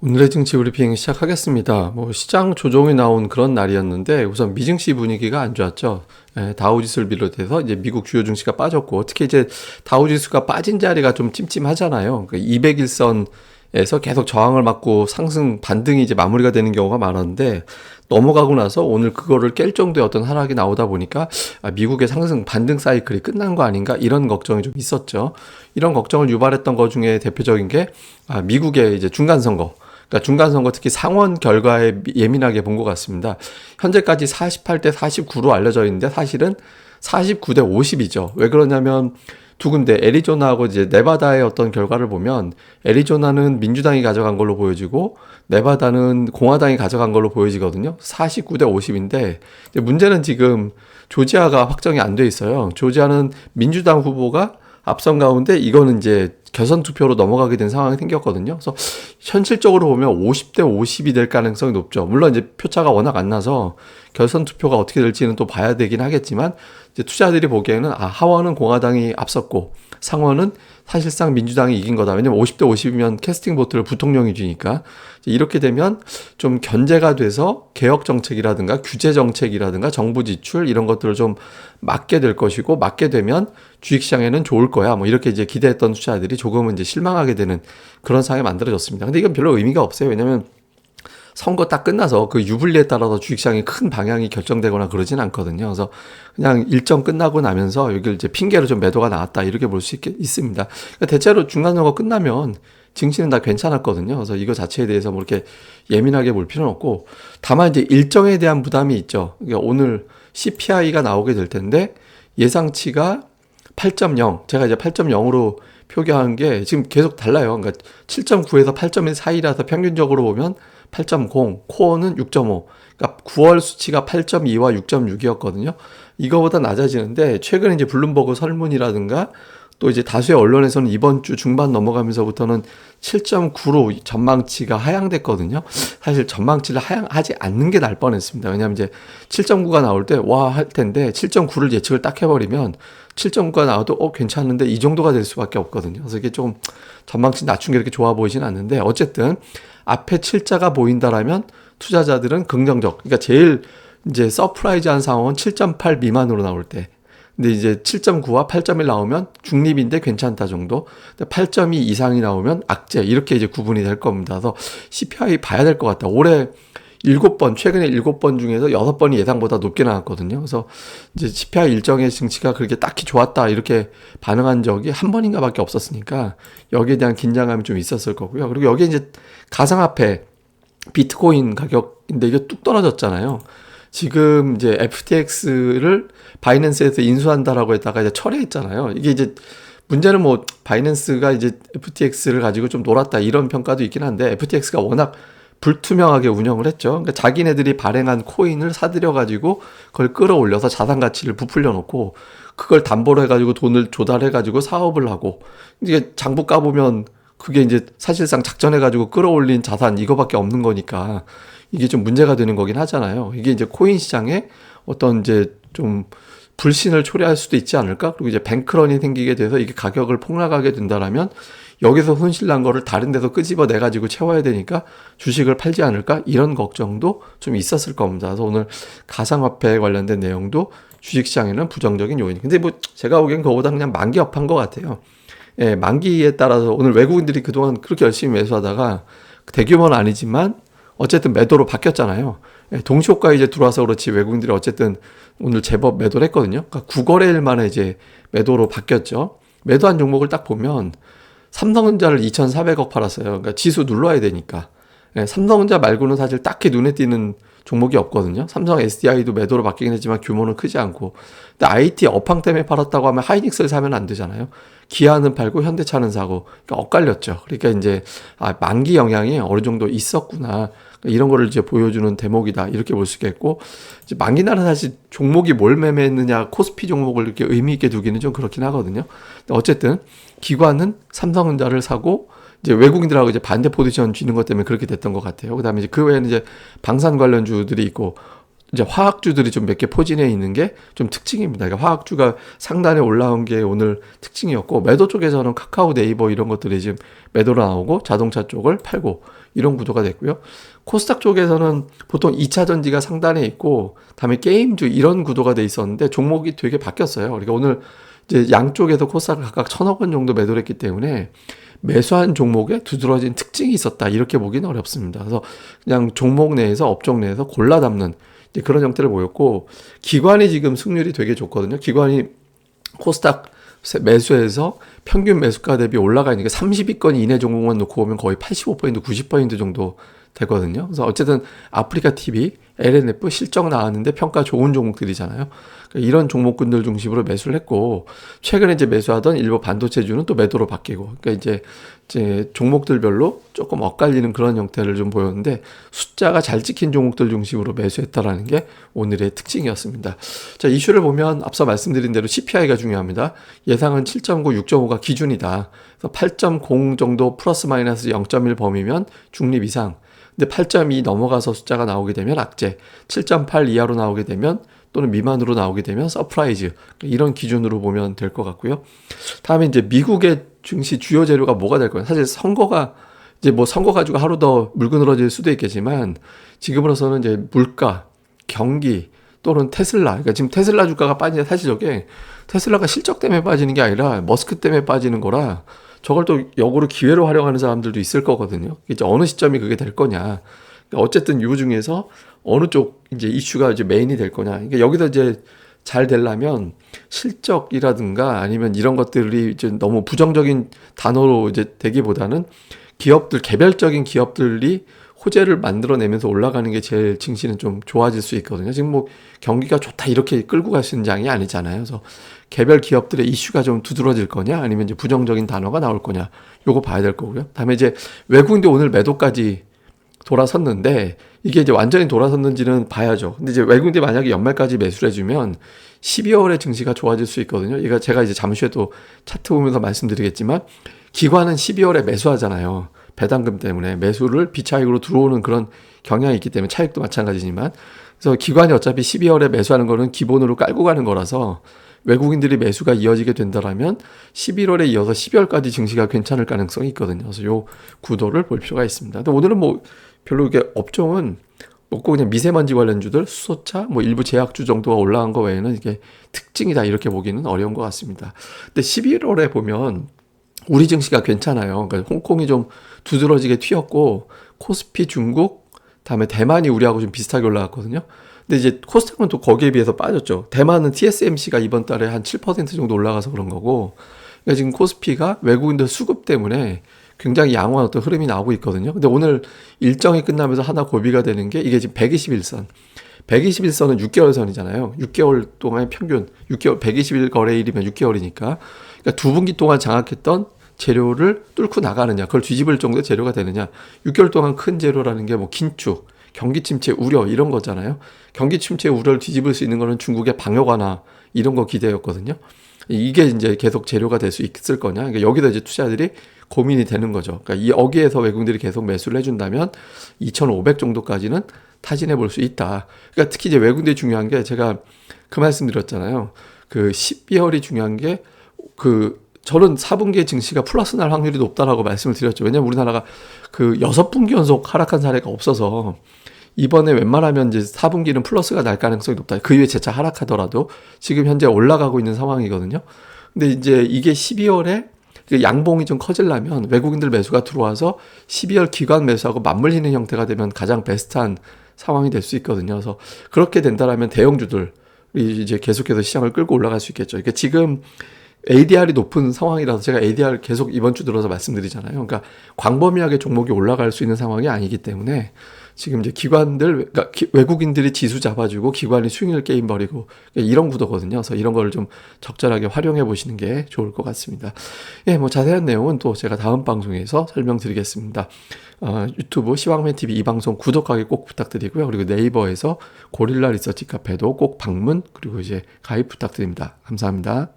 오늘의 증시 브리핑 시작하겠습니다. 시장 조정이 나온 그런 날이었는데 우선 미증시 분위기가 안 좋았죠. 다우지수를 비롯해서 이제 미국 주요 증시가 빠졌고, 특히 이제 다우지수가 빠진 자리가 좀 찜찜하잖아요. 200일선에서 계속 저항을 맞고 상승 반등이 이제 마무리가 되는 경우가 많았는데, 넘어가고 나서 오늘 그거를 깰 정도의 어떤 하락이 나오다 보니까 미국의 상승 반등 사이클이 끝난 거 아닌가, 이런 걱정이 좀 있었죠. 이런 걱정을 유발했던 것 중에 대표적인 게 미국의 이제 중간선거. 그러니까 중간선거, 특히 상원 결과에 예민하게 본 것 같습니다. 현재까지 48대 49로 알려져 있는데 사실은 49대 50이죠. 왜 그러냐면 두 군데, 애리조나하고 이제 네바다의 어떤 결과를 보면 애리조나는 민주당이 가져간 걸로 보여지고 네바다는 공화당이 가져간 걸로 보여지거든요. 49대 50인데 문제는 지금 조지아가 확정이 안 돼 있어요. 조지아는 민주당 후보가 앞선 가운데 이거는 이제 결선 투표로 넘어가게 된 상황이 생겼거든요. 그래서 현실적으로 보면 50대 50이 될 가능성이 높죠. 물론 이제 표차가 워낙 안 나서 결선 투표가 어떻게 될지는 또 봐야 되긴 하겠지만, 이제 투자들이 보기에는 하원은 공화당이 앞섰고 상원은 사실상 민주당이 이긴 거다. 왜냐면 50대 50이면 캐스팅 보트를 부통령이 쥐니까. 이렇게 되면 좀 견제가 돼서 개혁 정책이라든가 규제 정책이라든가 정부 지출 이런 것들을 좀 막게 될 것이고, 막게 되면 주식시장에는 좋을 거야, 이렇게 이제 기대했던 투자들이 조금은 이제 실망하게 되는 그런 상황이 만들어졌습니다. 근데 이건 별로 의미가 없어요. 왜냐면 선거 딱 끝나서 그 유불리에 따라서 주식시장이 큰 방향이 결정되거나 그러진 않거든요. 그래서 그냥 일정 끝나고 나면서 여기를 이제 핑계로 좀 매도가 나왔다, 이렇게 볼 수 있습니다. 그러니까 대체로 중간선거 끝나면 증시는 다 괜찮았거든요. 그래서 이거 자체에 대해서 이렇게 예민하게 볼 필요는 없고, 다만 이제 일정에 대한 부담이 있죠. 그러니까 오늘 CPI가 나오게 될 텐데 예상치가 8.0, 제가 이제 8.0으로 표기한 게 지금 계속 달라요. 그러니까 7.9에서 8.1 사이라서 평균적으로 보면 8.0, 코어는 6.5. 그러니까 9월 수치가 8.2와 6.6이었거든요. 이거보다 낮아지는데, 최근에 이제 블룸버그 설문이라든가 또 이제 다수의 언론에서는 이번 주 중반 넘어가면서부터는 7.9로 전망치가 하향됐거든요. 사실 전망치를 하향하지 않는 게 나을 뻔했습니다. 왜냐하면 이제 7.9가 나올 때 와 할 텐데 7.9를 예측을 딱 해버리면 7.9가 나와도 괜찮은데 이 정도가 될 수밖에 없거든요. 그래서 이게 좀 전망치 낮춘 게 이렇게 좋아 보이진 않는데, 어쨌든 앞에 7자가 보인다라면 투자자들은 긍정적. 그러니까 제일 이제 서프라이즈한 상황은 7.8 미만으로 나올 때. 근데 이제 7.9와 8.1 나오면 중립인데 괜찮다 정도. 8.2 이상이 나오면 악재, 이렇게 이제 구분이 될 겁니다. 그래서 CPI 봐야 될 것 같다. 올해 7번, 최근에 7번 중에서 6번이 예상보다 높게 나왔거든요. 그래서 이제 CPI 일정의 증시가 그렇게 딱히 좋았다, 이렇게 반응한 적이 한 번인가 밖에 없었으니까 여기에 대한 긴장감이 좀 있었을 거고요. 그리고 여기에 이제 가상화폐, 비트코인 가격인데 이게 뚝 떨어졌잖아요. 지금 이제 FTX를 바이낸스에서 인수한다라고 했다가 이제 철회했잖아요. 이게 이제 문제는 바이낸스가 이제 FTX를 가지고 좀 놀았다, 이런 평가도 있긴 한데, FTX가 워낙 불투명하게 운영을 했죠. 그러니까 자기네들이 발행한 코인을 사들여가지고 그걸 끌어올려서 자산 가치를 부풀려 놓고 그걸 담보로 해가지고 돈을 조달해가지고 사업을 하고, 이게 장부 까보면 그게 이제 사실상 작전해가지고 끌어올린 자산 이거밖에 없는 거니까 이게 좀 문제가 되는 거긴 하잖아요. 이게 이제 코인 시장에 어떤 이제 좀 불신을 초래할 수도 있지 않을까? 그리고 이제 뱅크런이 생기게 돼서 이게 가격을 폭락하게 된다라면 여기서 손실난 거를 다른 데서 끄집어내가지고 채워야 되니까 주식을 팔지 않을까? 이런 걱정도 좀 있었을 겁니다. 그래서 오늘 가상화폐 관련된 내용도 주식시장에는 부정적인 요인. 근데 제가 보기엔 그거보다 그냥 만기 업한 것 같아요. 예, 만기에 따라서 오늘 외국인들이 그동안 그렇게 열심히 매수하다가 대규모는 아니지만 어쨌든 매도로 바뀌었잖아요. 예, 동시효과 이제 들어와서 그렇지 외국인들이 어쨌든 오늘 제법 매도를 했거든요. 그러니까 9거래일 만에 이제 매도로 바뀌었죠. 매도한 종목을 딱 보면 삼성전자를 2,400억 팔았어요. 그러니까 지수 눌러야 되니까. 예, 삼성전자 말고는 사실 딱히 눈에 띄는 종목이 없거든요. 삼성 SDI도 매도로 바뀌긴 했지만 규모는 크지 않고. 근데 IT 업황 때문에 팔았다고 하면 하이닉스를 사면 안 되잖아요. 기아는 팔고 현대차는 사고. 그러니까 엇갈렸죠. 그러니까 이제 만기 영향이 어느 정도 있었구나, 이런 거를 이제 보여주는 대목이다, 이렇게 볼 수 있겠고, 이제 만기날은 사실 종목이 뭘 매매했느냐, 코스피 종목을 이렇게 의미 있게 두기는 좀 그렇긴 하거든요. 근데 어쨌든 기관은 삼성전자를 사고 이제 외국인들하고 이제 반대 포지션 쥐는 것 때문에 그렇게 됐던 것 같아요. 그다음에 이제 그 외에는 이제 방산 관련주들이 있고 이제 화학주들이 좀 몇 개 포진해 있는 게 좀 특징입니다. 그러니까 화학주가 상단에 올라온 게 오늘 특징이었고, 매도 쪽에서는 카카오, 네이버 이런 것들이 지금 매도로 나오고 자동차 쪽을 팔고, 이런 구도가 됐고요. 코스닥 쪽에서는 보통 2차 전지가 상단에 있고 다음에 게임주 이런 구도가 돼 있었는데 종목이 되게 바뀌었어요. 그러니까 오늘 이제 양쪽에서 코스닥을 각각 1,000억 원 정도 매도를 했기 때문에 매수한 종목에 두드러진 특징이 있었다 이렇게 보기는 어렵습니다. 그래서 그냥 종목 내에서 업종 내에서 골라 담는 이제 그런 형태를 보였고, 기관이 지금 승률이 되게 좋거든요. 기관이 코스닥 매수해서 평균 매수가 대비 올라가니까 30위권 이내 종목만 놓고 보면 거의 85%, 90% 정도 되거든요. 그래서 어쨌든 아프리카 TV, LNF 실적 나왔는데 평가 좋은 종목들이잖아요. 그러니까 이런 종목군들 중심으로 매수를 했고, 최근에 이제 매수하던 일부 반도체주는 또 매도로 바뀌고, 그러니까 이제 종목들별로 조금 엇갈리는 그런 형태를 좀 보였는데, 숫자가 잘 찍힌 종목들 중심으로 매수했다라는 게 오늘의 특징이었습니다. 자, 이슈를 보면 앞서 말씀드린 대로 CPI가 중요합니다. 예상은 7.9, 6.5가 기준이다. 그래서 8.0 정도 플러스 마이너스 0.1 범위면 중립 이상. 근데 8.2 넘어가서 숫자가 나오게 되면 악재, 7.8 이하로 나오게 되면 또는 미만으로 나오게 되면 서프라이즈, 이런 기준으로 보면 될 것 같고요. 다음에 이제 미국의 증시 주요 재료가 뭐가 될 거예요. 사실 선거가 이제 뭐 선거 가지고 하루 더 물그늘어질 수도 있겠지만 지금으로서는 이제 물가, 경기 또는 테슬라, 그러니까 지금 테슬라 주가가 빠지는데 사실 저게 테슬라가 실적 때문에 빠지는 게 아니라 머스크 때문에 빠지는 거라 저걸 또 역으로 기회로 활용하는 사람들도 있을 거거든요. 이제 어느 시점이 그게 될 거냐. 그러니까 어쨌든 요 중에서 어느 쪽 이제 이슈가 이제 메인이 될 거냐. 그러니까 여기서 이제 잘 되려면 실적이라든가 아니면 이런 것들이 이제 너무 부정적인 단어로 이제 되기보다는 기업들, 개별적인 기업들이 호재를 만들어내면서 올라가는 게 제일 증시는 좀 좋아질 수 있거든요. 지금 뭐 경기가 좋다 이렇게 끌고 갈 수 있는 장이 아니잖아요. 그래서 개별 기업들의 이슈가 좀 두드러질 거냐 아니면 이제 부정적인 단어가 나올 거냐 요거 봐야 될 거고요. 다음에 이제 외국인들 오늘 매도까지 돌아섰는데 이게 이제 완전히 돌아섰는지는 봐야죠. 근데 이제 외국인들이 만약에 연말까지 매수를 해주면 12월에 증시가 좋아질 수 있거든요. 이거 제가 이제 잠시 후에 또 차트 보면서 말씀드리겠지만 기관은 12월에 매수하잖아요. 배당금 때문에 매수를 비차익으로 들어오는 그런 경향이 있기 때문에 차익도 마찬가지지만, 그래서 기관이 어차피 12월에 매수하는 거는 기본으로 깔고 가는 거라서 외국인들이 매수가 이어지게 된다라면 11월에 이어서 12월까지 증시가 괜찮을 가능성이 있거든요. 그래서 요 구도를 볼 필요가 있습니다. 근데 오늘은 뭐 별로 이게 업종은 없고 그냥 미세먼지 관련주들, 수소차, 뭐 일부 제약주 정도가 올라간 거 외에는 이게 특징이다 이렇게 보기는 어려운 것 같습니다. 근데 11월에 보면 우리 증시가 괜찮아요. 그러니까 홍콩이 좀 두드러지게 튀었고 코스피 중국, 다음에 대만이 우리하고 좀 비슷하게 올라갔거든요. 근데 이제 코스닥은 또 거기에 비해서 빠졌죠. 대만은 TSMC가 이번 달에 한 7% 정도 올라가서 그런 거고, 그러니까 지금 코스피가 외국인들 수급 때문에 굉장히 양호한 어떤 흐름이 나오고 있거든요. 근데 오늘 일정이 끝나면서 하나 고비가 되는 게 이게 지금 121선. 121선은 6개월 선이잖아요. 6개월 동안의 평균, 6개월, 120일 거래일이면 6개월이니까. 그러니까 두 분기 동안 장악했던 재료를 뚫고 나가느냐, 그걸 뒤집을 정도의 재료가 되느냐. 6개월 동안 큰 재료라는 게 뭐 긴축, 경기 침체 우려 이런 거잖아요. 경기 침체 우려를 뒤집을 수 있는 거는 중국의 방역 완화 이런 거 기대였거든요. 이게 이제 계속 재료가 될 수 있을 거냐. 그러니까 여기다 이제 투자들이 고민이 되는 거죠. 그러니까 여기에서 외국인들이 계속 매수를 해준다면 2,500 정도까지는 타진해 볼 수 있다. 그러니까 특히 이제 외국인들이 중요한 게 제가 그 말씀 드렸잖아요. 그 12월이 중요한 게 저는 4분기에 증시가 플러스 날 확률이 높다라고 말씀을 드렸죠. 왜냐면 우리나라가 그 6분기 연속 하락한 사례가 없어서 이번에 웬만하면 이제 4분기는 플러스가 날 가능성이 높다. 그 이후에 재차 하락하더라도 지금 현재 올라가고 있는 상황이거든요. 근데 이제 이게 12월에 양봉이 좀 커지려면 외국인들 매수가 들어와서 12월 기관 매수하고 맞물리는 형태가 되면 가장 베스트한 상황이 될 수 있거든요. 그래서 그렇게 된다라면 대형주들이 이제 계속해서 시장을 끌고 올라갈 수 있겠죠. 그러니까 지금 ADR이 높은 상황이라서 제가 ADR 계속 이번 주 들어서 말씀드리잖아요. 그러니까 광범위하게 종목이 올라갈 수 있는 상황이 아니기 때문에 지금 이제 기관들, 그러니까 외국인들이 지수 잡아주고 기관이 수익률 게임 벌이고 이런 구도거든요. 그래서 이런 거를 좀 적절하게 활용해 보시는 게 좋을 것 같습니다. 예, 뭐 자세한 내용은 또 제가 다음 방송에서 설명드리겠습니다. 유튜브 시황맨 TV 이 방송 구독하기 꼭 부탁드리고요. 그리고 네이버에서 고릴라 리서치 카페도 꼭 방문 그리고 이제 가입 부탁드립니다. 감사합니다.